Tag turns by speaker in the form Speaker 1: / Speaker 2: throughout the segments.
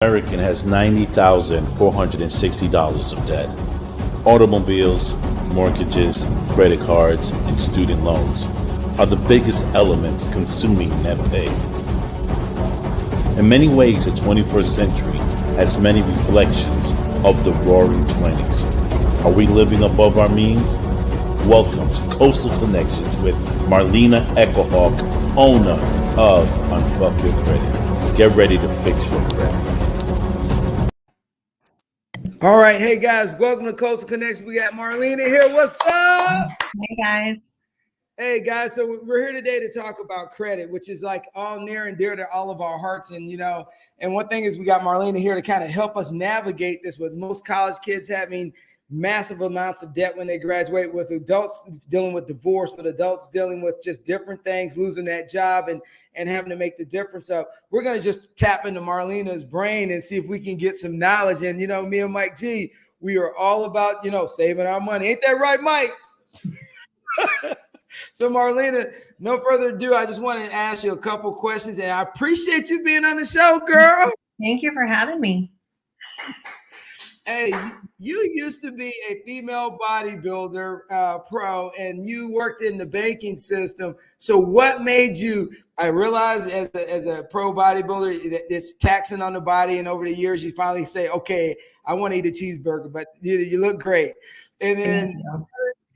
Speaker 1: American has $90,460 of debt. Automobiles, mortgages, credit cards, and student loans are the biggest elements consuming net pay. In many ways, the 21st century has many reflections of the roaring 20s. Are we living above our means? Welcome to Coastal Connections with Marilena Echohawk, owner of Unfuck Your Credit. Get ready to fix your credit.
Speaker 2: All right, hey guys, welcome to Coastal Connections. We got Marilena here. What's up?
Speaker 3: Hey guys.
Speaker 2: Hey guys, so we're here today to talk about credit, which is like all near and dear to all of our hearts. And and one thing is we got Marilena here to kind of help us navigate this, with most college kids having massive amounts of debt when they graduate, with adults dealing with divorce, with adults dealing with just different things, losing that job and having to make the difference up. We're going to just tap into Marilena's brain and see if we can get some knowledge. And, me and Mike G, we are all about, saving our money. Ain't that right, Mike? So Marilena, no further ado, I just wanted to ask you a couple questions, and I appreciate you being on the show, girl.
Speaker 3: Thank you for having me.
Speaker 2: Hey, you used to be a female bodybuilder pro, and you worked in the banking system. So what made you, I realized as a pro bodybuilder, that it's taxing on the body, and over the years you finally say, okay, I want to eat a cheeseburger, but you look great. And then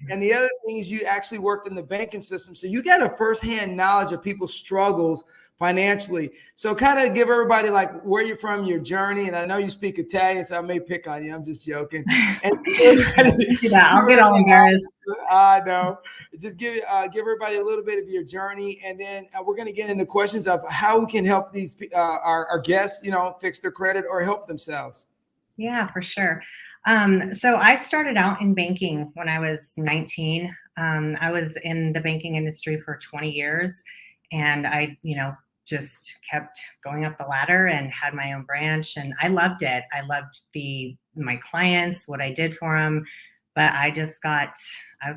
Speaker 2: and the other thing is you actually worked in the banking system. So you got a firsthand knowledge of people's struggles financially. So kind of give everybody like where you're from, your journey. And I know you speak Italian, so I may pick on you. I'm just joking. And
Speaker 3: I'll get all embarrassed.
Speaker 2: I know. Just give everybody a little bit of your journey. And then we're going to get into questions of how we can help these our guests, fix their credit or help themselves.
Speaker 3: Yeah, for sure. So I started out in banking when I was 19. I was in the banking industry for 20 years, and I, just kept going up the ladder and had my own branch, and I loved it. I loved my clients, what I did for them, but I was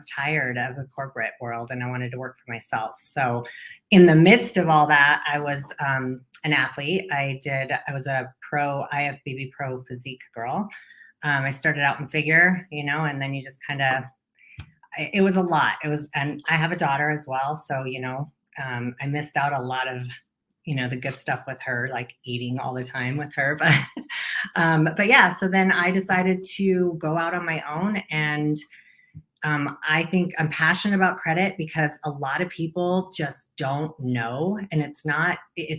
Speaker 3: tired of the corporate world and I wanted to work for myself. So in the midst of all that, I was an athlete. I was a pro IFBB pro physique girl. I started out in figure, and then you just it was a lot. And I have a daughter as well. So, I missed out a lot of, the good stuff with her, like eating all the time with her. But yeah, so then I decided to go out on my own. And I think I'm passionate about credit because a lot of people just don't know. And it's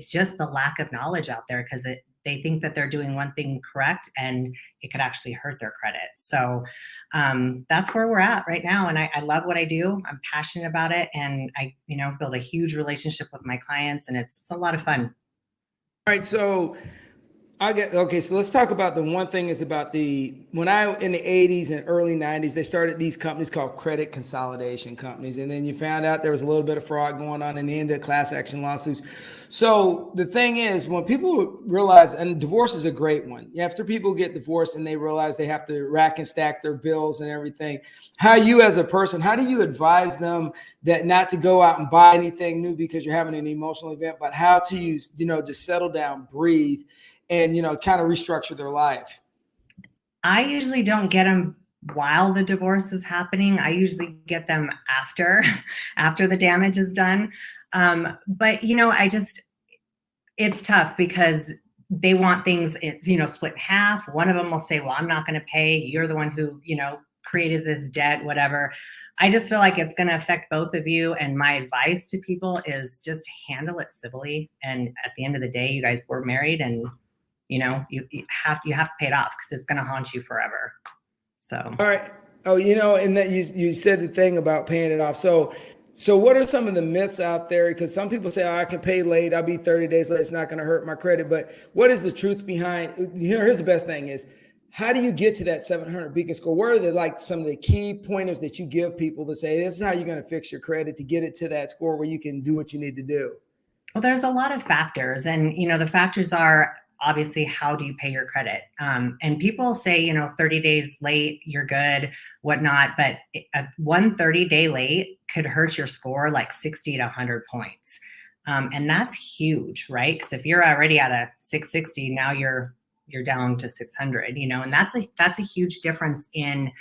Speaker 3: just the lack of knowledge out there, because they think that they're doing one thing correct and it could actually hurt their credit. So that's where we're at right now. And I love what I do. I'm passionate about it. And I, build a huge relationship with my clients, and it's a lot of fun.
Speaker 2: All right. So so let's talk about the one thing is about when I, in the 80s and early 90s, they started these companies called credit consolidation companies. And then you found out there was a little bit of fraud going on, in the end of class action lawsuits. So the thing is, when people realize, and divorce is a great one, after people get divorced and they realize they have to rack and stack their bills and everything, how you as a person, how do you advise them that not to go out and buy anything new because you're having an emotional event, but how to use, just settle down, breathe, and, kind of restructure their life?
Speaker 3: I usually don't get them while the divorce is happening. I usually get them after the damage is done. But, it's tough because they want things, split in half. One of them will say, well, I'm not going to pay. You're the one who, created this debt, whatever. I just feel like it's going to affect both of you. And my advice to people is just handle it civilly. And at the end of the day, you guys were married, and you have to pay it off, because it's going to haunt you forever. So,
Speaker 2: all right. Oh, and that you said the thing about paying it off. So what are some of the myths out there? Because some people say, I can pay late. I'll be 30 days late. It's not going to hurt my credit. But what is the truth behind, here's the best thing is, how do you get to that 700 beacon score? What are some of the key pointers that you give people to say, this is how you're going to fix your credit to get it to that score where you can do what you need to do?
Speaker 3: Well, there's a lot of factors, and, the factors are, obviously, how do you pay your credit? And people say, 30 days late, you're good, whatnot. But one 30-day late could hurt your score like 60 to 100 points. And that's huge, right? Because if you're already at a 660, now you're you're down to 600, and that's a huge difference in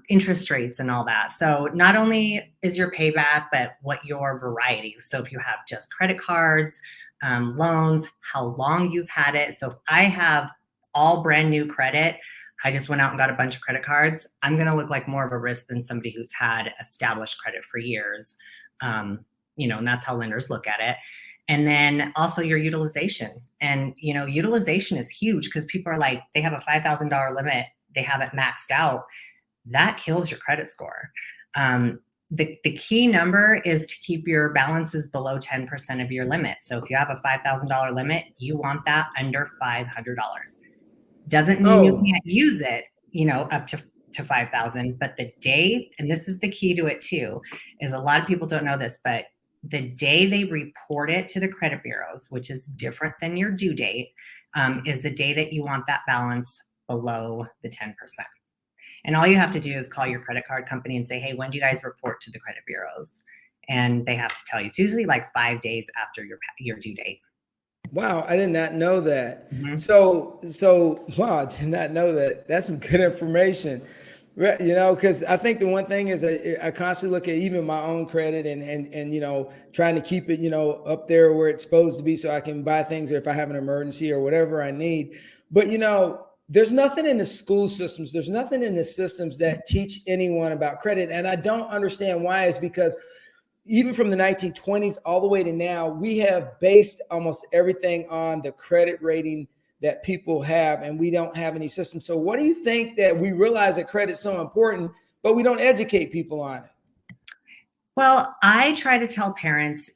Speaker 3: interest rates and all that. So not only is your payback, but what your variety. So if you have just credit cards, loans, how long you've had it. So if I have all brand new credit, I just went out and got a bunch of credit cards, I'm going to look like more of a risk than somebody who's had established credit for years. And that's how lenders look at it. And then also your utilization. And, utilization is huge because people are like, they have a $5,000 limit, they have it maxed out. That kills your credit score. The key number is to keep your balances below 10% of your limit. So if you have a $5,000 limit, you want that under $500. Doesn't mean you can't use it, up to 5,000. But the day, and this is the key to it too, is a lot of people don't know this, but the day they report it to the credit bureaus, which is different than your due date, is the day that you want that balance below the 10%. And all you have to do is call your credit card company and say, hey, when do you guys report to the credit bureaus? And they have to tell you. It's usually like 5 days after your due date.
Speaker 2: Wow, I did not know that.
Speaker 3: Mm-hmm.
Speaker 2: So wow, I did not know that. That's some good information. Because I think the one thing is I constantly look at even my own credit and trying to keep it, up there where it's supposed to be so I can buy things or if I have an emergency or whatever I need. But, there's nothing in the school systems. There's nothing in the systems that teach anyone about credit. And I don't understand why. It's because even from the 1920s all the way to now, we have based almost everything on the credit rating that people have, and we don't have any system. So what do you think that we realize that credit's so important, but we don't educate people on it?
Speaker 3: Well, I try to tell parents,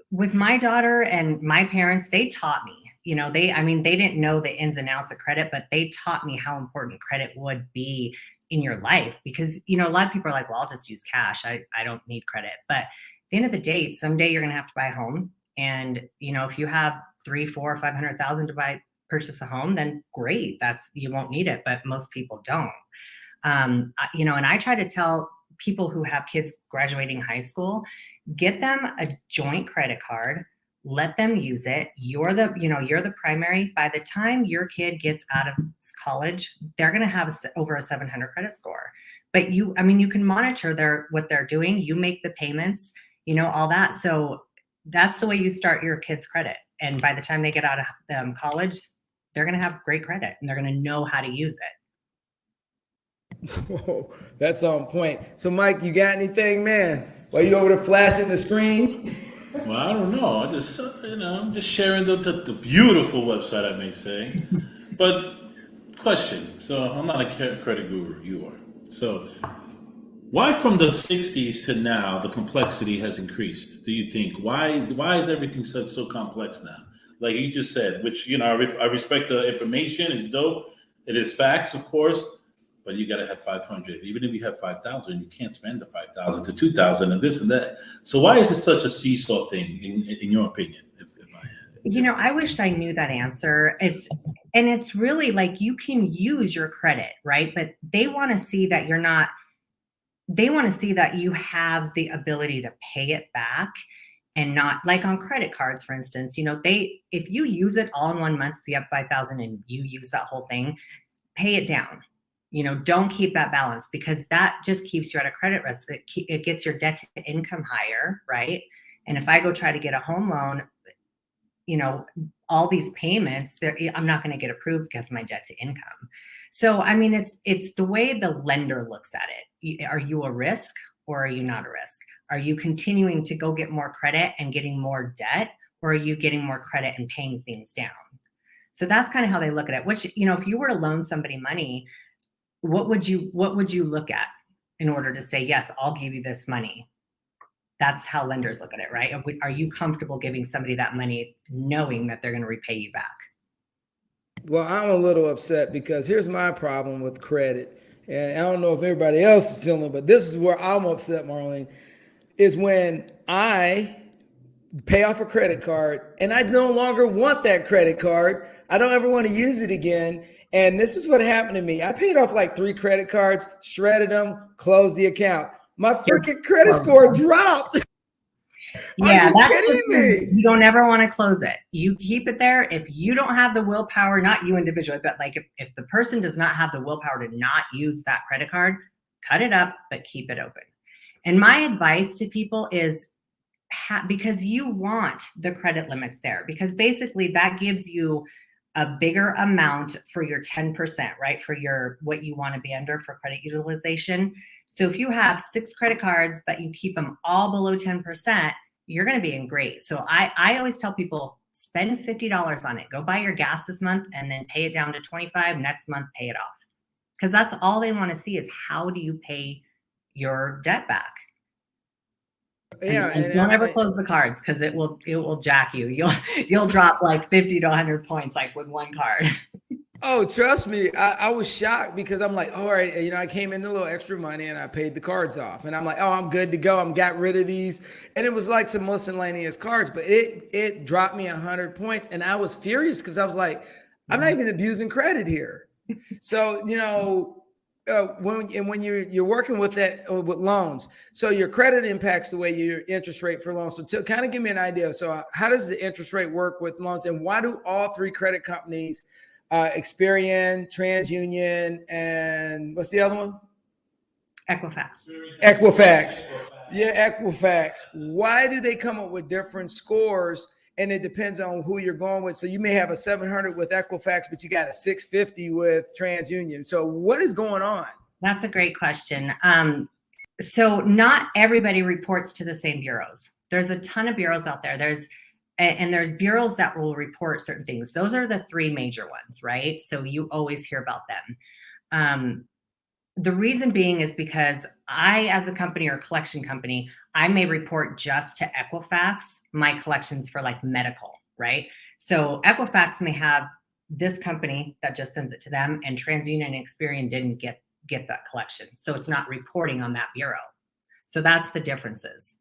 Speaker 3: with my daughter and my parents, they taught me, they didn't know the ins and outs of credit, but they taught me how important credit would be in your life because, a lot of people are like, well, I'll just use cash. I don't need credit. But at the end of the day, someday you're going to have to buy a home. And, if you have 300, 400, 500,000 to purchase a home, then great. You won't need it, but most people don't. And I try to tell people who have kids graduating high school, get them a joint credit card, let them use it. You're the primary. By the time your kid gets out of college, they're going to have over a 700 credit score. But you can monitor what they're doing. You make the payments, all that. So that's the way you start your kids' credit. And by the time they get out of college, they're going to have great credit and they're going to know how to use it.
Speaker 2: Whoa, that's on point. So Mike, you got anything, man? While you over there flashing the screen?
Speaker 1: Well, I don't know. I just, I'm just sharing the beautiful website, I may say. But question. So I'm not a credit guru. You are. So why from the 60s to now, the complexity has increased? Do you think? Why is everything so complex now? Like you just said, which, I respect the information. It's dope. It is facts, of course. But you got to have 500. Even if you have 5,000, you can't spend the 5,000 to 2,000 and this and that. So why is it such a seesaw thing, in your opinion?
Speaker 3: I wished I knew that answer. It's really like you can use your credit, right? But they want to see that they want to see that you have the ability to pay it back and not like on credit cards, for instance, if you use it all in 1 month, if you have 5,000 and you use that whole thing, pay it down. Don't keep that balance because that just keeps you at a credit risk. It gets your debt to income higher, right? And if I go try to get a home loan, all these payments, I'm not going to get approved because of my debt to income. So, it's the way the lender looks at it. Are you a risk or are you not a risk? Are you continuing to go get more credit and getting more debt, or are you getting more credit and paying things down? So that's kind of how they look at it, which, if you were to loan somebody money, what would you look at in order to say, yes, I'll give you this money? That's how lenders look at it, right? Are you comfortable giving somebody that money knowing that they're going to repay you back?
Speaker 2: Well, I'm a little upset because here's my problem with credit. And I don't know if everybody else is feeling, but this is where I'm upset, Marlene, is when I pay off a credit card and I no longer want that credit card. I don't ever want to use it again. And this is what happened to me. I paid off like 3 credit cards, shredded them, closed the account. My freaking credit score dropped. Are
Speaker 3: Yeah,
Speaker 2: you
Speaker 3: that's
Speaker 2: kidding me?
Speaker 3: you don't ever want to close it. You keep it there. If you don't have the willpower, not you individually, but like if the person does not have the willpower to not use that credit card, cut it up, but keep it open. And my advice to people is because you want the credit limits there, because basically that gives you a bigger amount for your 10%, right? For your what you want to be under for credit utilization. So if you have 6 credit cards, but you keep them all below 10%, you're going to be in great. So I always tell people spend $50 on it. Go buy your gas this month and then pay it down to 25. Next month, pay it off. Because that's all they want to see is how do you pay your debt back?
Speaker 2: Yeah,
Speaker 3: And don't ever close the cards because it will jack you. You'll drop like 50 to 100 points like with one card.
Speaker 2: oh, trust me, I was shocked because I'm like, all right, I came in a little extra money and I paid the cards off, and I'm like, oh, I'm good to go. I'm got rid of these, and it was like some miscellaneous cards, but it dropped me 100 points, and I was furious because I was like, I'm not even abusing credit here. So when you're working with that with loans, so your credit impacts the way your interest rate for loans. So to kind of give me an idea, so how does the interest rate work with loans, and why do all 3 credit companies, Experian, TransUnion, and what's the other one? Equifax. Yeah, Equifax. Why do they come up with different scores? And it depends on who you're going with. So you may have a 700 with Equifax, but you got a 650 with TransUnion. So what is going on?
Speaker 3: That's a great question. So not everybody reports to the same bureaus. There's a ton of bureaus out there. There's bureaus that will report certain things. Those are the 3 major ones, right? So you always hear about them. The reason being is because I, as a company or collection company, I may report just to Equifax my collections for like medical, right? So Equifax may have this company that just sends it to them, and TransUnion and Experian didn't get that collection. So it's not reporting on that bureau. So that's the differences.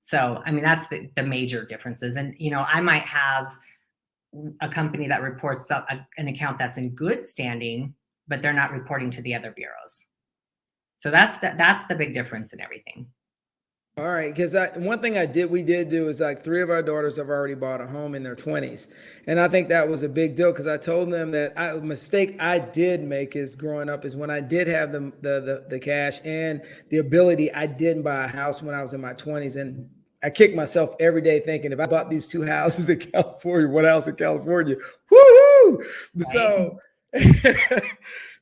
Speaker 3: So, I mean, that's the major differences. And, I might have a company that reports an account that's in good standing, but they're not reporting to the other bureaus. So that's the big difference in everything.
Speaker 2: All right, because one thing we did do is like 3 of our daughters have already bought a home in their 20s, and I think that was a big deal because I told them that a mistake I did make is growing up is when I did have the cash and the ability, I didn't buy a house when I was in my 20s, and I kick myself every day thinking if I bought these 2 houses in California, what else in California? Woohoo!
Speaker 3: Right.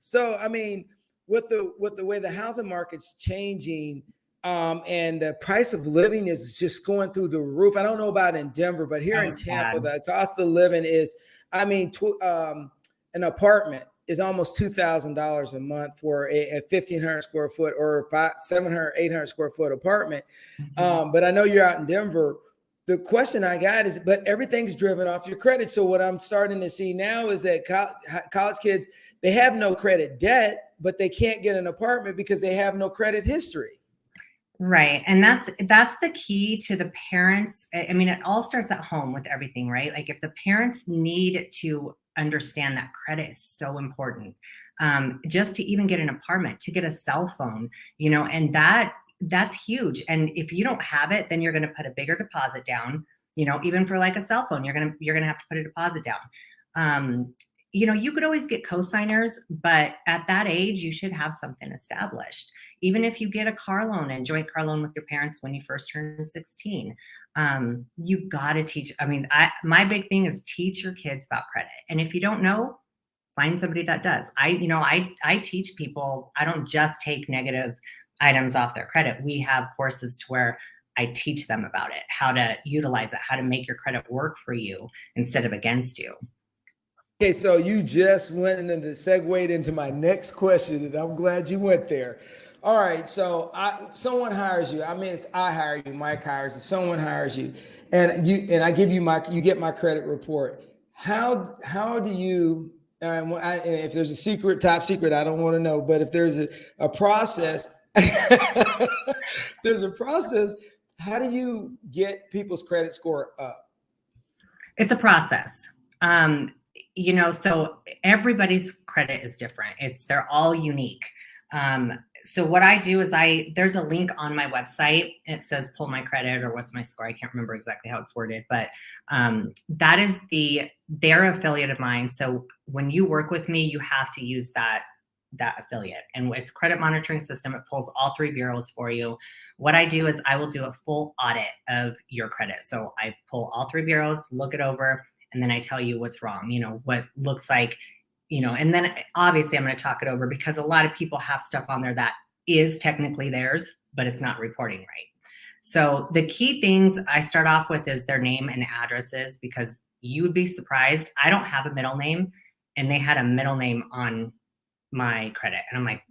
Speaker 2: So I mean, with the way the housing market's changing. And the price of living is just going through the roof. I don't know about in Denver, but here in Tampa, the cost of living is, an apartment is almost $2,000 a month for a 1,500 square foot or 700, 800 square foot apartment. But I know you're out in Denver. The question I got is, but everything's driven off your credit. So what I'm starting to see now is that college kids, they have no credit debt, but they can't get an apartment because they have no credit history.
Speaker 3: Right. And that's the key to the parents. I mean, it all starts at home with everything, right? Like if the parents need to understand that credit is so important, just to even get an apartment, to get a cell phone, and that's huge. And if you don't have it, then you're going to put a bigger deposit down, even for like a cell phone, you're going to have to put a deposit down. You could always get co-signers, but at that age, you should have something established. Even if you get a car loan and joint car loan with your parents when you first turn 16, you got to teach. I mean, my big thing is teach your kids about credit. And if you don't know, find somebody that does. I teach people, I don't just take negative items off their credit. We have courses to where I teach them about it, how to utilize it, how to make your credit work for you instead of against you.
Speaker 2: Okay, so you just went into segued into my next question, and I'm glad you went there. All right, so someone hires you. I mean, it's I hire you, Mike hires you, someone hires you, and I give you you get my credit report. How do you? And if there's a top secret, I don't want to know. But if there's a process, there's a process. How do you get people's credit score up?
Speaker 3: It's a process. So everybody's credit is different. They're all unique. So what I do is there's a link on my website. It says pull my credit or what's my score. I can't remember exactly how it's worded, but that is their affiliate of mine. So when you work with me, you have to use that affiliate, and it's a credit monitoring system. It pulls all 3 bureaus for you. What I do is I will do a full audit of your credit. So I pull all 3 bureaus, look it over, and then I tell you what's wrong, what looks like, and then obviously I'm going to talk it over because a lot of people have stuff on there that is technically theirs, but it's not reporting right. So the key things I start off with is their name and addresses, because you would be surprised. I don't have a middle name, and they had a middle name on my credit. And I'm like,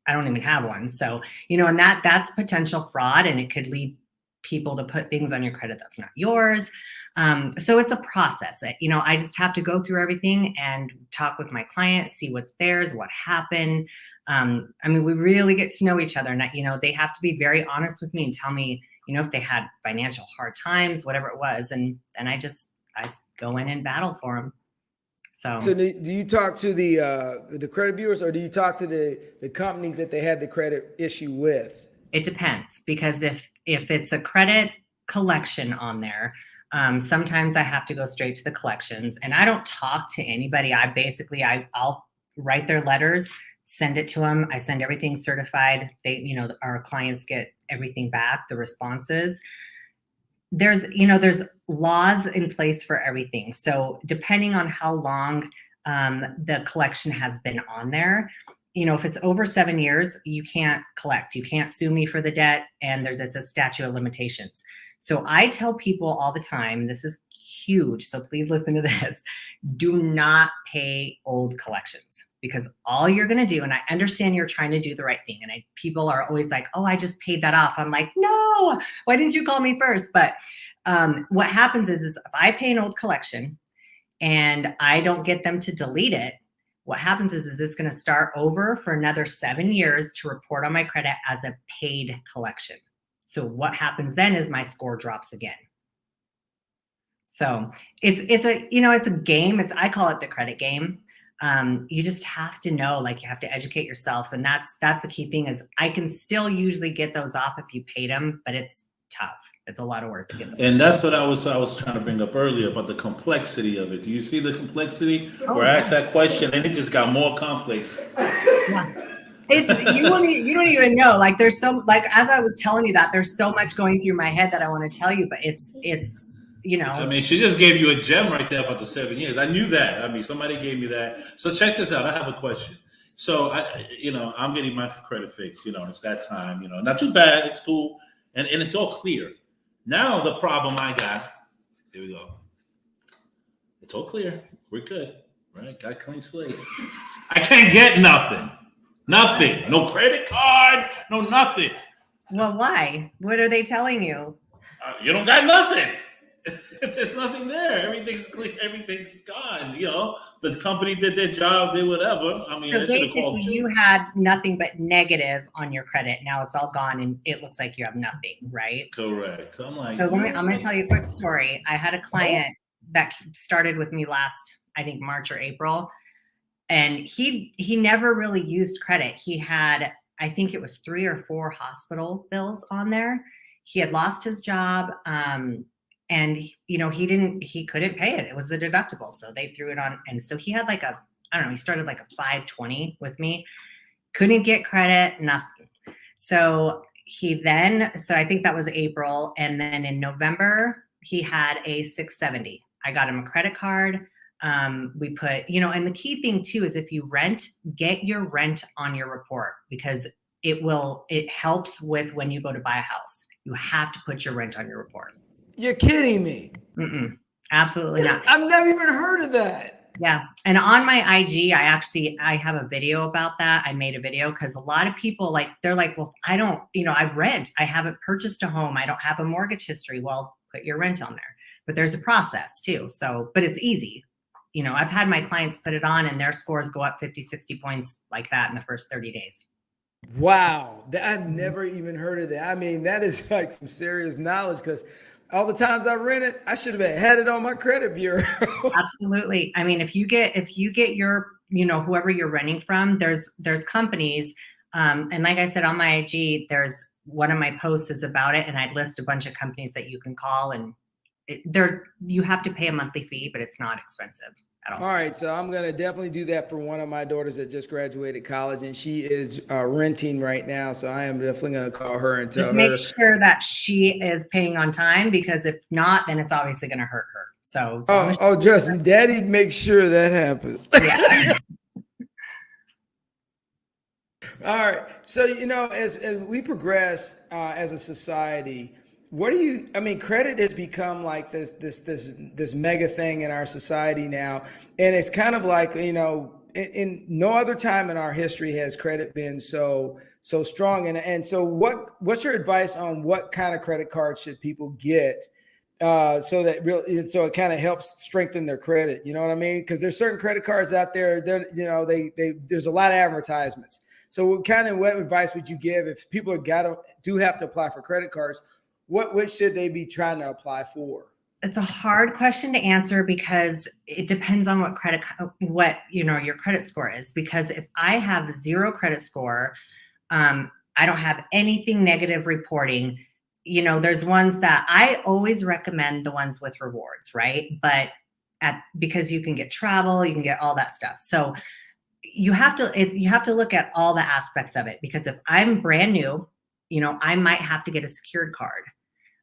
Speaker 3: I don't even have one. So, and that's potential fraud, and it could lead people to put things on your credit that's not yours. So it's a process. I just have to go through everything and talk with my client, see what's theirs, what happened. We really get to know each other, and they have to be very honest with me and tell me, if they had financial hard times, whatever it was. And then I go in and battle for them.
Speaker 2: So do you talk to the credit bureaus, or do you talk to the companies that they had the credit issue with?
Speaker 3: It depends, because if it's a credit collection on there, sometimes I have to go straight to the collections, and I don't talk to anybody. I'll write their letters, send it to them. I send everything certified. Our clients get everything back, the responses. There's laws in place for everything. So depending on how long the collection has been on there, if it's over 7 years, you can't collect. You can't sue me for the debt, and it's a statute of limitations. So I tell people all the time, this is huge, so please listen to this: do not pay old collections, because all you're going to do, and I understand you're trying to do the right thing, and people are always like, oh, I just paid that off. I'm like, no, why didn't you call me first? But what happens is if I pay an old collection and I don't get them to delete it, what happens is it's going to start over for another 7 years to report on my credit as a paid collection. So what happens then is my score drops again. So it's a game. I call it the credit game. You just have to know, you have to educate yourself. And that's the key thing, is I can still usually get those off if you paid them, but it's tough. It's a lot of work to get them.
Speaker 1: And that's what I was trying to bring up earlier about the complexity of it. Do you see the complexity? Where I asked that question and it just got more complex.
Speaker 3: Yeah. You don't even know. There's so, as I was telling you that, there's so much going through my head that I want to tell you, but it's
Speaker 1: she just gave you a gem right there about the 7 years. I knew that. Somebody gave me that. So check this out. I have a question. So I'm getting my credit fixed. It's that time. Not too bad. It's cool, and it's all clear. Now the problem I got. Here we go. It's all clear. We're good, right? Got clean slate. I can't get nothing. Nothing. No credit card. No nothing.
Speaker 3: Well, why? What are they telling you?
Speaker 1: You don't got nothing. There's nothing there. Everything's clear. Everything's gone. The company did their job, did whatever.
Speaker 3: So basically, you had nothing but negative on your credit. Now it's all gone, and it looks like you have nothing, right?
Speaker 1: Correct. So I'm like,
Speaker 3: I'm going to tell you a quick story. I had a client that started with me last, I think, March or April, and he never really used credit. He had, I think it was 3 or 4 hospital bills on there. He had lost his job. And he couldn't pay it. It was the deductible. So they threw it on. And so he had he started a 520 with me, couldn't get credit, nothing. So I think that was April. And then in November, he had a 670. I got him a credit card. We put, and the key thing too, is if you rent, get your rent on your report, because it helps with when you go to buy a house. You have to put your rent on your report.
Speaker 2: You're kidding me.
Speaker 3: Absolutely not.
Speaker 2: I've never even heard of that.
Speaker 3: Yeah. And on my IG, I have a video about that. I made a video because a lot of people they're like, well, I don't, I rent. I haven't purchased a home. I don't have a mortgage history. Well, put your rent on there. But there's a process too. So, but it's easy. I've had my clients put it on and their scores go up 50, 60 points like that in the first 30 days.
Speaker 2: Wow. I've never even heard of that. that is some serious knowledge, because all the times I rented, I should have had it on my credit bureau.
Speaker 3: Absolutely. If you get your, whoever you're renting from, there's companies. And like I said, on my IG, there's one of my posts is about it, and I list a bunch of companies that you can call, and you have to pay a monthly fee, but it's not expensive at all.
Speaker 2: All right, so I'm gonna definitely do that for one of my daughters that just graduated college, and she is renting right now. So I am definitely gonna call her and tell
Speaker 3: Just
Speaker 2: her.
Speaker 3: make sure that she is paying on time, because if not, then it's obviously going to hurt her. So, as long as
Speaker 2: Trust me, Daddy makes sure that happens.
Speaker 3: yeah.
Speaker 2: All right. So, as we progress as a society, what do you, I mean, credit has become like this mega thing in our society now. And it's kind of like, in no other time in our history has credit been so strong. And so what's your advice on what kind of credit card should people get? So it kind of helps strengthen their credit. You know what I mean? Because there's certain credit cards out there. There's a lot of advertisements. So what advice would you give if people do have to apply for credit cards? What should they be trying to apply for?
Speaker 3: It's a hard question to answer, because it depends on what your credit score is. Because if I have 0 credit score, I don't have anything negative reporting. There's ones that I always recommend, the ones with rewards, right? But because you can get travel, you can get all that stuff. So you have to look at all the aspects of it, because if I'm brand new, I might have to get a secured card.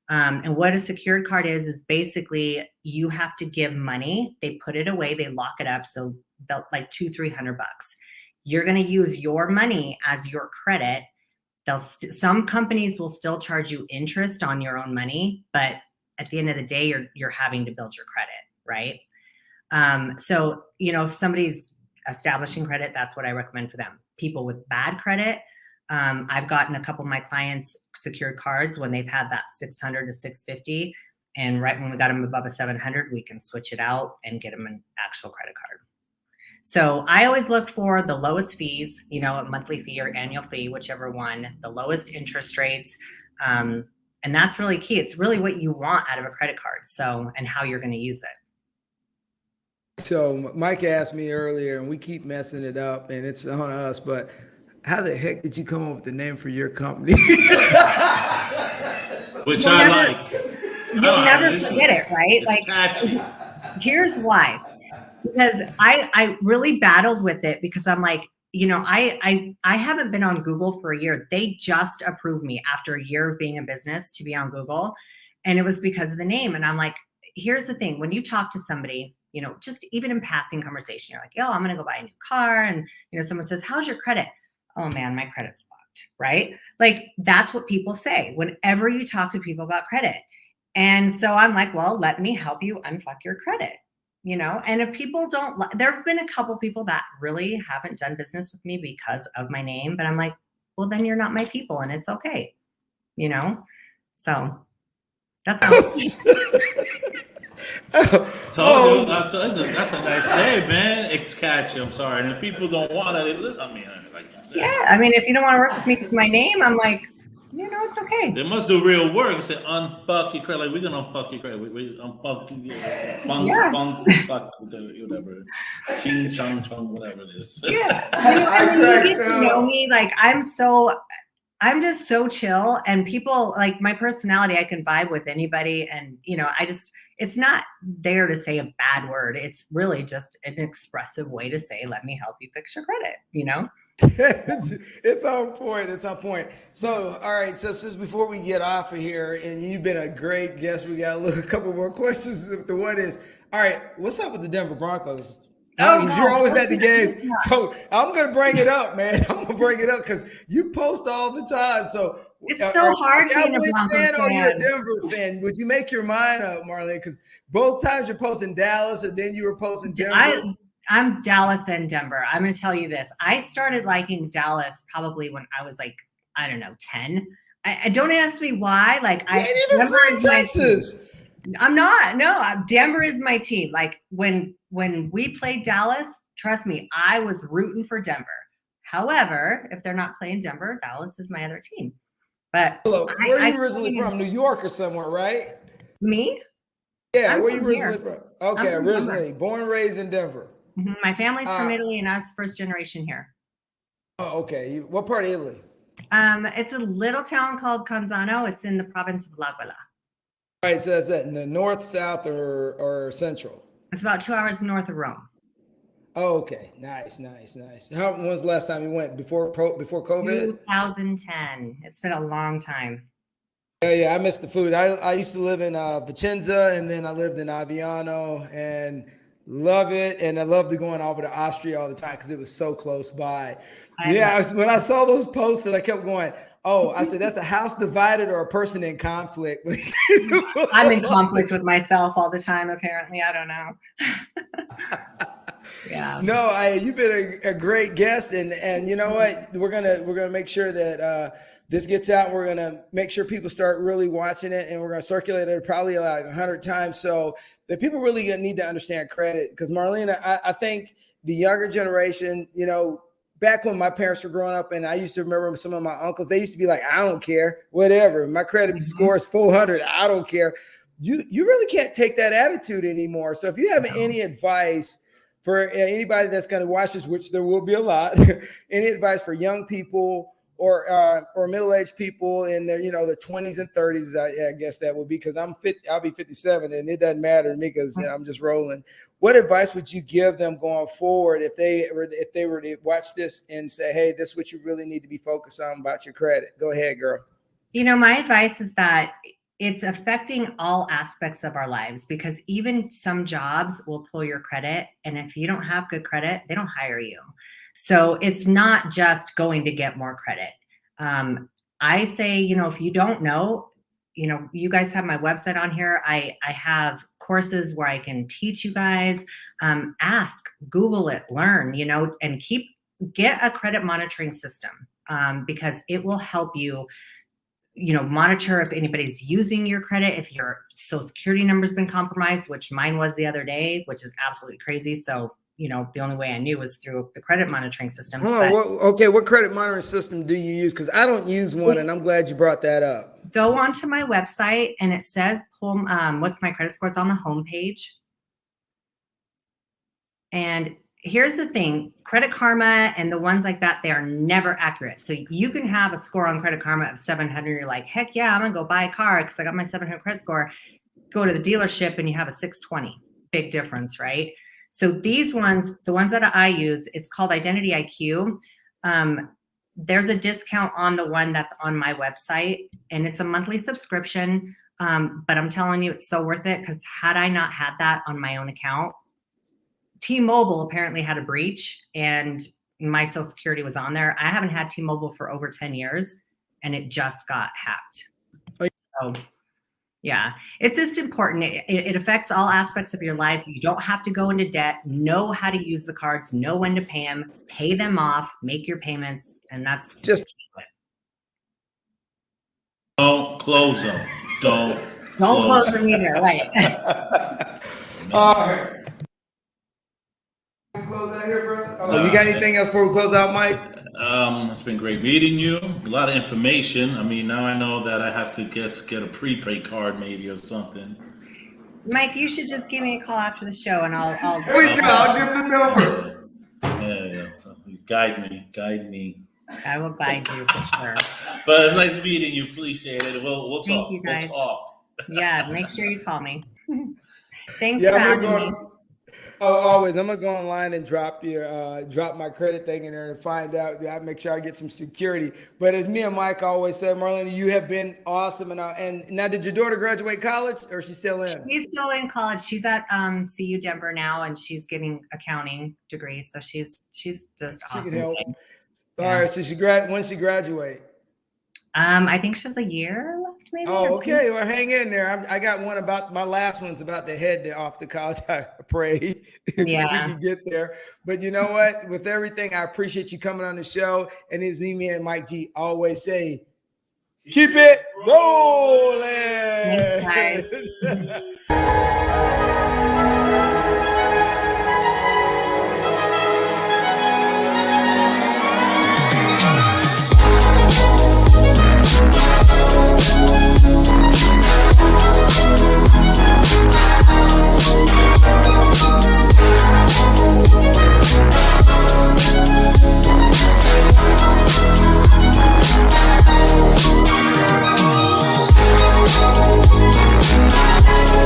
Speaker 3: And what a secured card is basically you have to give money. They put it away, they lock it up. So they'll like $200-300. You're going to use your money as your credit. Some companies will still charge you interest on your own money, but at the end of the day, you're having to build your credit, right? So, if somebody's establishing credit, that's what I recommend for them. People with bad credit, I've gotten a couple of my clients secured cards when they've had that 600 to 650. And right when we got them above a 700, we can switch it out and get them an actual credit card. So I always look for the lowest fees, a monthly fee or annual fee, whichever one, the lowest interest rates. And that's really key. It's really what you want out of a credit card. So, and how you're going to use it.
Speaker 2: So Mike asked me earlier, and we keep messing it up, and it's on us, but how the heck did you come up with the name for your company?
Speaker 4: Which I like.
Speaker 3: You'll never forget it, right?
Speaker 4: It's catchy.
Speaker 3: Here's why. Because I really battled with it, because I'm like, I haven't been on Google for a year. They just approved me after a year of being in business to be on Google. And it was because of the name. And I'm like, here's the thing. When you talk to somebody, just even in passing conversation, you're like, oh, I'm going to go buy a new car. And, someone says, how's your credit? Oh man, my credit's fucked, right? Like, that's what people say whenever you talk to people about credit. And so I'm like, well, let me help you unfuck your credit. And if people don't, there have been a couple people that really haven't done business with me because of my name, but I'm like, well, then you're not my people, and it's okay. So that's how.
Speaker 4: That's a nice name, man. It's catchy. I'm sorry. And if people don't want it, like you said.
Speaker 3: Yeah. I mean, if you don't want to work with me because my name, I'm like, it's okay.
Speaker 4: They must do real work. Say unfuck your credit. Like, we're gonna unfuck your credit. We unfuck you. Fuck, whatever. Ching chong chong, whatever it is.
Speaker 3: Yeah. And when you get to know me, like I'm just so chill, and people like my personality, I can vibe with anybody. And it's not there to say a bad word. It's really just an expressive way to say, let me help you fix your credit,
Speaker 2: It's on point. It's on point. So, all right. So since before we get off of here, and you've been a great guest, we got a couple more questions. The one is, all right, what's up with the Denver Broncos? You're always at the games. So I'm going to bring it up, man. I'm going to bring it up because you post all the time. So
Speaker 3: it's so hard being a Broncos fan.
Speaker 2: Or you're a Denver fan? Would you make your mind up, Marlene? Because both times you're posting Dallas, and then you were posting Denver.
Speaker 3: I'm Dallas and Denver. I'm going to tell you this. I started liking Dallas probably when I was like, I don't know, 10. I don't ask me why. Like,
Speaker 2: I ain't even from Texas.
Speaker 3: I'm not. No, Denver is my team. Like when we played Dallas, trust me, I was rooting for Denver. However, if they're not playing Denver, Dallas is my other team. But
Speaker 2: where are you originally from? New York or somewhere, right?
Speaker 3: Me?
Speaker 2: Yeah, where are you originally from? Okay, originally born and raised in Denver.
Speaker 3: Mm-hmm. My family's from Italy, and I was first generation here.
Speaker 2: Oh, okay. What part of Italy?
Speaker 3: It's a little town called Canzano. It's in the province of L'Aquila.
Speaker 2: All right, so is that in the north, south, or central?
Speaker 3: It's about 2 hours north of Rome.
Speaker 2: Oh, okay. Nice. When's the last time you went? Before COVID?
Speaker 3: 2010. It's been a long time.
Speaker 2: Yeah, I miss the food. I used to live in Vicenza, and then I lived in Aviano, and love it. And I loved to going over to Austria all the time because it was so close by. When I saw those posts, and I kept going, oh, I said, that's a house divided or a person in conflict.
Speaker 3: I'm in conflict with myself all the time, apparently. I don't know. Yeah.
Speaker 2: No, you've been a great guest, and you know what? We're gonna make sure that this gets out. We're gonna make sure people start really watching it, and we're gonna circulate it probably like 100 times, so that people really need to understand credit. Because Marilena, I think the younger generation, you know, back when my parents were growing up, and I used to remember some of my uncles, they used to be like, I don't care, whatever. My credit score is 400. I don't care. You really can't take that attitude anymore. So if you have any advice for anybody that's going to watch this, which there will be a lot, any advice for young people or middle-aged people in their, their 20s and 30s, I guess that would be, because I'll be 57, and it doesn't matter to me because I'm just rolling. What advice would you give them going forward if they were to watch this and say, hey, this is what you really need to be focused on about your credit? Go ahead, girl.
Speaker 3: My advice is that it's affecting all aspects of our lives, because even some jobs will pull your credit. And if you don't have good credit, they don't hire you. So it's not just going to get more credit. I say, if you don't know, you guys have my website on here. I have courses where I can teach you guys, ask, Google it, learn, and get a credit monitoring system, because it will help you monitor if anybody's using your credit, if your social security number's been compromised, which mine was the other day, which is absolutely crazy. So, the only way I knew was through the credit monitoring systems.
Speaker 2: What credit monitoring system do you use? Because I don't use one, and I'm glad you brought that up.
Speaker 3: Go onto my website, and it says, what's my credit score? It's on the homepage. And here's the thing, Credit Karma and the ones like that, they are never accurate. So you can have a score on Credit Karma of 700. You're like, heck yeah, I'm gonna go buy a car because I got my 700 credit score. Go to the dealership and you have a 620. Big difference, right? So these ones, the ones that I use, it's called Identity IQ. There's a discount on the one that's on my website, and it's a monthly subscription. But I'm telling you, it's so worth it, because had I not had that on my own account, T-Mobile apparently had a breach and my social security was on there. I haven't had T-Mobile for over 10 years, and it just got hacked. So yeah, it's just important. It affects all aspects of your lives. You don't have to go into debt. Know how to use the cards, know when to pay them off, make your payments. And that's
Speaker 2: just
Speaker 4: don't close them. Don't
Speaker 3: close them either. Right.
Speaker 2: All right. Close out here, bro. You got anything else before we close out, Mike?
Speaker 4: It's been great meeting you. A lot of information. I mean, now I know that I have to get a prepaid card maybe or something.
Speaker 3: Mike, you should just give me a call after the show, and I'll
Speaker 2: give the number.
Speaker 4: Yeah. So guide me.
Speaker 3: I will guide you for sure.
Speaker 4: But it's nice meeting you. Appreciate it. We'll
Speaker 3: Thank
Speaker 4: talk.
Speaker 3: you, guys.
Speaker 4: We'll talk.
Speaker 3: Yeah, make sure you call me. Thanks for having me.
Speaker 2: Always. I'm gonna go online and drop my credit thing in there and find out. I make sure I get some security. But as me and Mike always say, Marilena, you have been awesome. And now, did your daughter graduate college, or is she still in?
Speaker 3: She's still in college. She's at CU Denver now, and she's getting accounting degree. So she's just awesome.
Speaker 2: She can help. Yeah. All right. So when she graduate?
Speaker 3: I think she has a year left, maybe.
Speaker 2: Oh, okay. Well, hang in there. I got one about my last one's about to head off to college. I pray we can get there. But you know what? With everything, I appreciate you coming on the show. And as me and Mike G always say, keep it rolling.
Speaker 3: Thanks, guys.